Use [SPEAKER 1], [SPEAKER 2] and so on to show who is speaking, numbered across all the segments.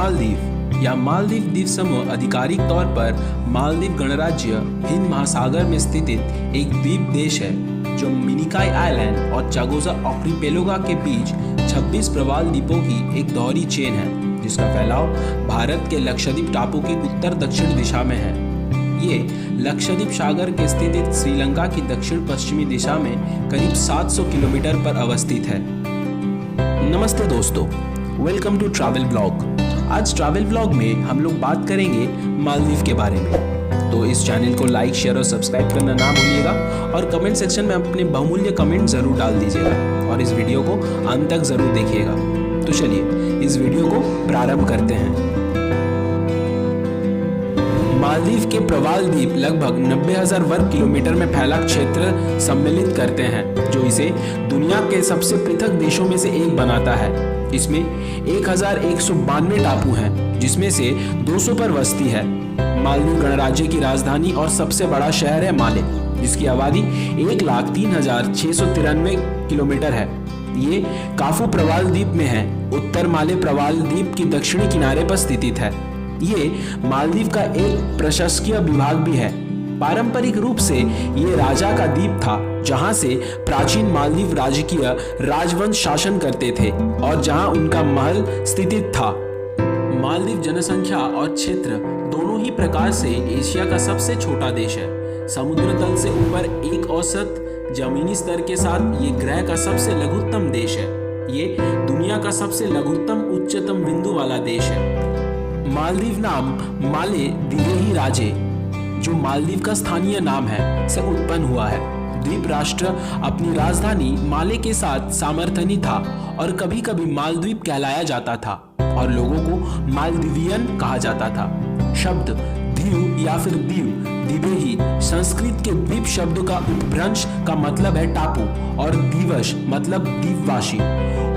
[SPEAKER 1] मालदीव या मालदीव द्वीप समूह आधिकारिक तौर पर मालदीव गणराज्य हिंद महासागर में स्थित एक द्वीप देश है जो मिनिकॉय आइलैंड और चागोजा आर्किपेलागो के बीच 26 प्रवाल द्वीपों की एक दोहरी चेन है, जिसका फैलाव भारत के लक्षद्वीप टापू की उत्तर दक्षिण दिशा में है। ये लक्षद्वीप सागर के स्थित श्रीलंका की दक्षिण पश्चिमी दिशा में करीब 700 किलोमीटर पर अवस्थित है। नमस्ते दोस्तों, वेलकम टू ट्रैवल ब्लॉग। आज ट्रैवल ब्लॉग में हम लोग बात करेंगे मालदीव के बारे में। तो इस चैनल को लाइक, शेयर और सब्सक्राइब करना ना भूलिएगा और कमेंट सेक्शन में अपने बहुमूल्य कमेंट जरूर डाल दीजिएगा और इस वीडियो को अंत तक जरूर देखिएगा। तो चलिए इस वीडियो को प्रारंभ करते हैं। मालदीव के प्रवाल द्वीप लगभग 90,000 वर्ग किलोमीटर में फैला क्षेत्र सम्मिलित करते हैं, जो इसे दुनिया के सबसे पृथक देशों में से एक बनाता है। इसमें 1192 टापू हैं, जिसमें से 200 पर बस्ती है। मालदीव गणराज्य की राजधानी और सबसे बड़ा शहर है माले, जिसकी आबादी 1,03,693 किलोमीटर है। ये काफू प्रवाल द्वीप में है। उत्तर माले प्रवाल द्वीप की दक्षिणी किनारे पर स्थित है। ये मालदीव का एक प्रशासकीय विभाग भी है। पारंपरिक रूप से ये राजा का द्वीप था, जहां से प्राचीन मालदीव राजकीय राजवंश शासन करते थे और जहां उनका महल स्थित था। मालदीव जनसंख्या और क्षेत्र दोनों ही प्रकार से एशिया का सबसे छोटा देश है। समुद्र तल से ऊपर एक औसत जमीनी स्तर के साथ ये ग्रह का सबसे लघुत्तम देश है। ये दुनिया का सबसे लघुत्तम उच्चतम बिंदु वाला देश है। मालदीव नाम माले दिवेही राजे, जो मालदीव का स्थानीय नाम है, से उत्पन्न हुआ है। द्वीप राष्ट्र अपनी राजधानी माले के साथ सामर्थ्यनी था और कभी कभी मालद्वीप कहलाया जाता था और लोगों को मालदीवियन कहा जाता था। शब्द द्वीप या फिर द्वीप दिवेही संस्कृत के द्वीप शब्द का उपभ्रंश का मतलब है टापू और दिवस मतलब द्वीपवासी।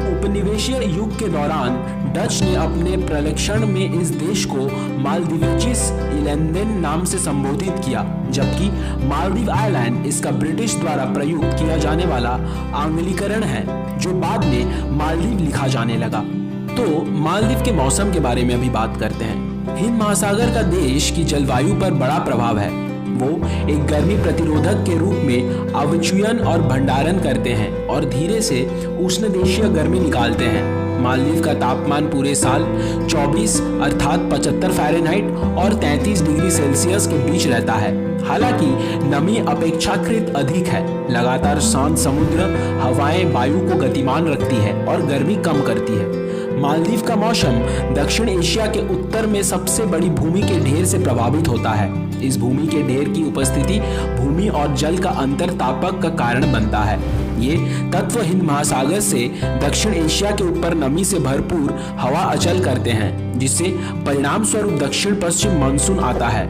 [SPEAKER 1] उपनिवेशीय युग के दौरान डच ने अपने प्रलेखन में इस देश को मालदीविचिस इलैंडेन नाम से संबोधित किया, जबकि मालदीव आइलैंड इसका ब्रिटिश द्वारा प्रयुक्त किया जाने वाला आंग्लीकरण है, जो बाद में मालदीव लिखा जाने लगा। तो मालदीव के मौसम के बारे में अभी बात करते हैं। हिंद महासागर का देश की जलवायु पर बड़ा प्रभाव है। वो एक गर्मी प्रतिरोधक के रूप में अवचयन और भंडारण करते हैं और धीरे से उष्णदेशीय गर्मी निकालते हैं। मालदीव का तापमान पूरे साल 24 अर्थात 75 फ़ारेनहाइट और 33 डिग्री सेल्सियस के बीच रहता है। हालांकि नमी अपेक्षाकृत अधिक है। लगातार शांत समुद्र हवाएं वायु को गतिमान रखती है और गर्मी कम करती है। मालदीव का मौसम दक्षिण एशिया के उत्तर में सबसे बड़ी भूमि के ढेर से प्रभावित होता है। इस भूमि के ढेर की उपस्थिति भूमि और जल का अंतर तापक का कारण बनता है। ये तत्व हिंद महासागर से दक्षिण एशिया के ऊपर नमी से भरपूर हवा अचल करते हैं, जिससे परिणाम स्वरूप दक्षिण पश्चिम मानसून आता है।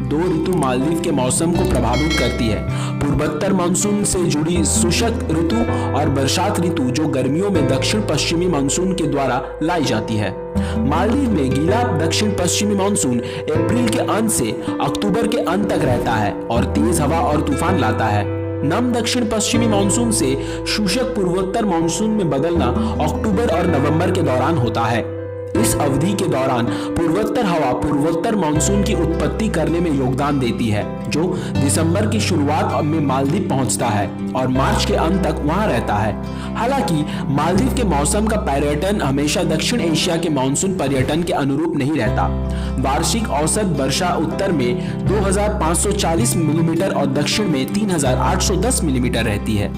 [SPEAKER 1] 2 ऋतु मालदीव के मौसम को प्रभावित करती है। पूर्वोत्तर मानसून से जुड़ी शुष्क ऋतु और बरसात ऋतु, जो गर्मियों में दक्षिण पश्चिमी मानसून के द्वारा लाई जाती है। मालदीव में गीला दक्षिण पश्चिमी मानसून अप्रैल के अंत से अक्टूबर के अंत तक रहता है और तेज हवा और तूफान लाता है। नम दक्षिण पश्चिमी मानसून से शुष्क पूर्वोत्तर मानसून में बदलना अक्टूबर और नवंबर के दौरान होता है। इस अवधि के दौरान पूर्वोत्तर हवा पूर्वोत्तर मानसून की उत्पत्ति करने में योगदान देती है, जो दिसंबर की शुरुआत में मालदीव पहुंचता है और मार्च के अंत तक वहां रहता है। हालांकि मालदीव के मौसम का पर्यटन हमेशा दक्षिण एशिया के मानसून पर्यटन के अनुरूप नहीं रहता। वार्षिक औसत वर्षा उत्तर में 2,540 मिलीमीटर और दक्षिण में 3,810 मिलीमीटर रहती है।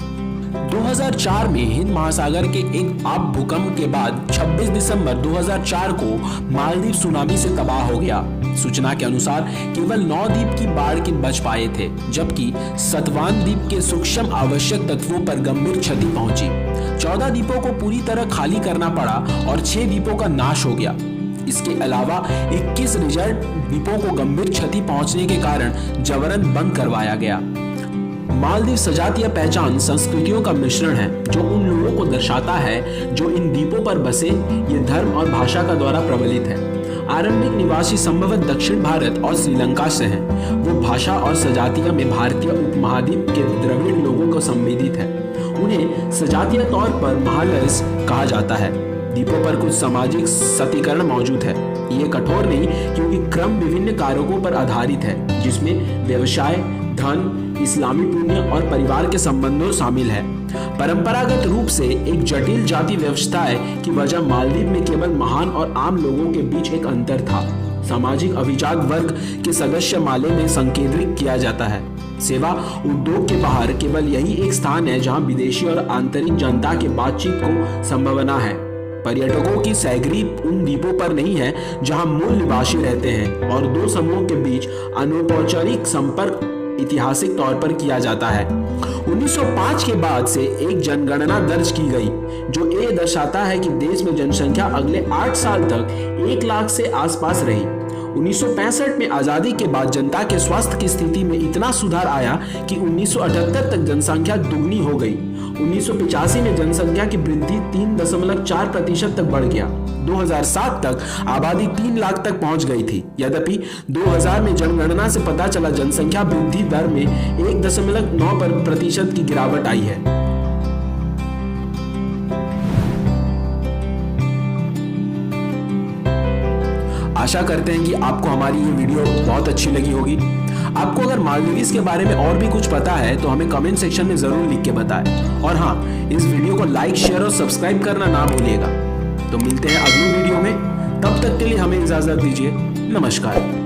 [SPEAKER 1] 2004 में हिंद महासागर के एक आप भूकंप के बाद 26 दिसंबर 2004 को मालदीव सुनामी से तबाह हो गया। सूचना के अनुसार केवल 9 द्वीप की बाढ़ के बच पाए थे, जबकि सतवान द्वीप के सूक्ष्म आवश्यक तत्वों पर गंभीर क्षति पहुंची। 14 द्वीपों को पूरी तरह खाली करना पड़ा और 6 द्वीपों का नाश हो गया। इसके अलावा 21 रिजर्व द्वीपों को गंभीर क्षति पहुंचने के कारण जबरन बंद करवाया गया। मालदीव सजातीय पहचान संस्कृतियों का मिश्रण है, जो उन लोगों को दर्शाता है जो इन द्वीपों पर बसे। ये धर्म और भाषा का द्वारा प्रबलित है। आरंभिक निवासी संभवतः दक्षिण भारत और श्रीलंका से हैं। वो भाषा और सजातीय में भारतीय उपमहाद्वीप के द्रविड़ लोगों को संबंधित है। उन्हें सजातीय तौर पर महालयस कहा जाता है। द्वीपों पर कुछ सामाजिक सतीकरण मौजूद है। ये कठोर नहीं, क्योंकि क्रम विभिन्न कारकों पर आधारित है, जिसमें व्यवसाय, धन, इस्लामी पुण्य और परिवार के संबंधों शामिल है। परंपरागत रूप से एक जटिल जाति व्यवस्था की वजह मालदीव में केवल महान और आम लोगों के बीच एक अंतर था। सामाजिक अभिजात वर्ग के सदस्य माले में संकेंद्रित किया जाता है। सेवा उद्योग के बाहर केवल यही एक स्थान है जहां विदेशी और आंतरिक जनता के बातचीत को संभावना है। पर्यटकों की सैगरी उन द्वीपों पर नहीं है जहां मूल निवासी रहते हैं, और दो समूहों के बीच अनौपचारिक संपर्क ऐतिहासिक तौर पर किया जाता है। 1905 के बाद से एक जनगणना दर्ज की गई, जो ये दर्शाता है कि देश में जनसंख्या अगले 8 साल तक 1 लाख से आसपास रही। 1965 में आजादी के बाद जनता के स्वास्थ्य की स्थिति में इतना सुधार आया कि 1978 तक जनसंख्या दुगनी हो गई। 1985 में जनसंख्या की वृद्धि 3.4% तक बढ़ गया। 2007 तक आबादी 3 लाख तक पहुंच गई थी। यद्यपि 2000 में जनगणना से पता चला जनसंख्या वृद्धि दर में 1.9% की गिरावट आई है। आशा करते हैं कि आपको हमारी ये वीडियो बहुत अच्छी लगी होगी। आपको अगर मालदीव्स के बारे में और भी कुछ पता है तो हमें कमेंट सेक्शन में जरूर लिख के बताएं। और हाँ, इस वीडियो को लाइक, शेयर और सब्सक्राइब करना ना भूलिएगा। तो मिलते हैं अगली वीडियो में, तब तक के लिए हमें इजाजत दीजिए। नमस्कार।